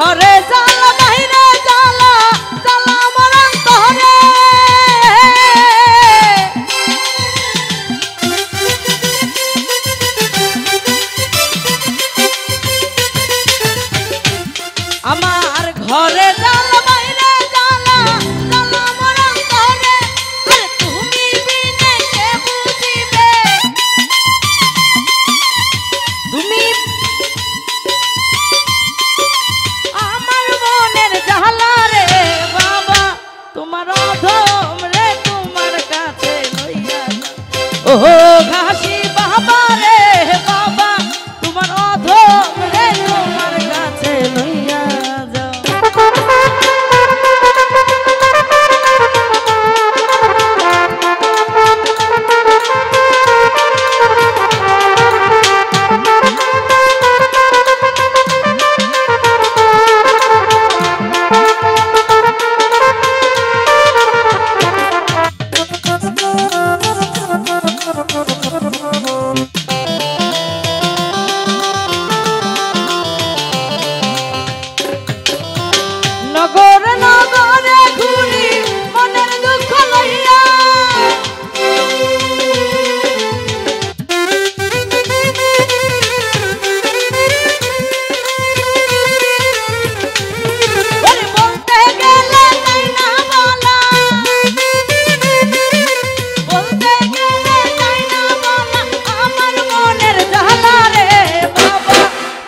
ঘরে জ্বালা বাইরে জ্বালা জ্বালা আমার অন্তরে আমার ঘরে জ্বালা বাইরে জ্বালা জ্বালা আমার অন্তরে আরে তুমি বিনে কে বুঝিবে তুমি আমার মনের জ্বালা রে বাবা তোমার অধম রে তোমার কাছে লইয়া ও ঘাসি বাবা রে বাবা তোমার অধম রে তোমার কাছে লইয়া নগর নগরে ঘুরি মনের দুঃখ লইয়া বলতে গেলে তাই না বলা বলতে গেলে তাই না বলা আমার মনের জ্বালা রে বাবা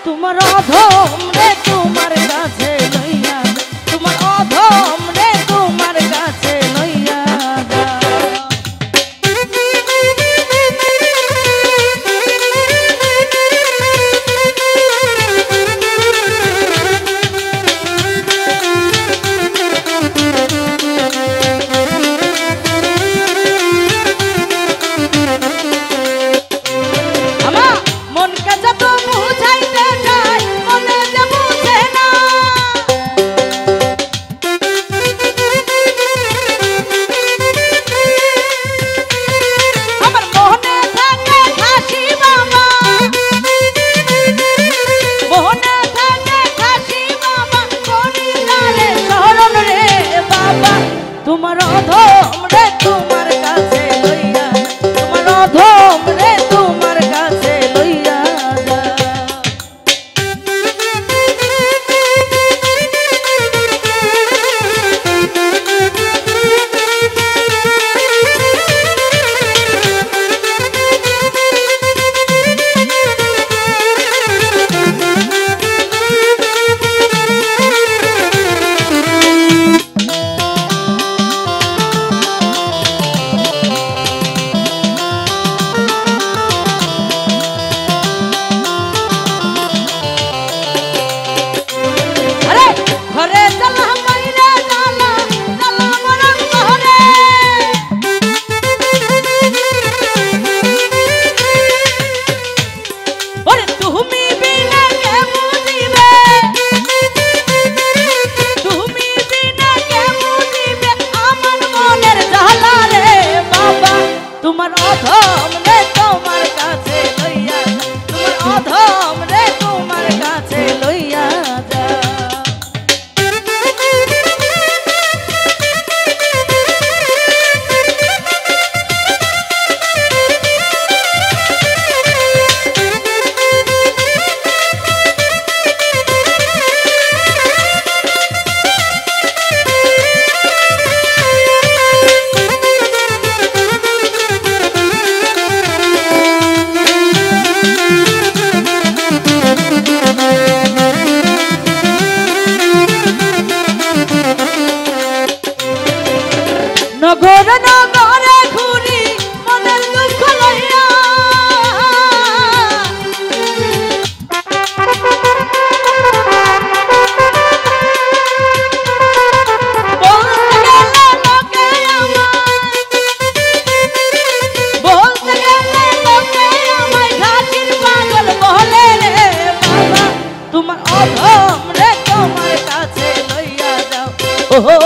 তোমার অধম রে তোমার কাছে লইয়া তোমার অধম রে তোমার কাছে লইয়া আমা মনকে যত বুঝাইতে চাই মনে যে বুঝে না আমার মনে থাকে খাসি বাবা মনে থাকে খাসি বাবা করিলারে শরণ রে বাবা তোমার অধম রে তোমার কাছে লইয়া তোমার অধম রে তোমার কাছে লইয়া আরে ঘরে জ্বালা বাইরে জ্বালা জ্বালা আমার অন্তরে ওরে তুমি বিনা কে বুঝিবে তুমি বিনা কে বুঝিবে আমার মনের জ্বালা রে বাবা তোমার অধম রে তোমার কাছে লইয়া তোমার অধম রে তোমার কাছে লইয়া যা নগর নগরে ঘুরি মনের দুঃখ লইয়া বলতে গেলে লোকে আমায় ঘাসির পাগল বলে রে বাবা তোমার অধম রে তোমার কাছে লইয়া যাও ও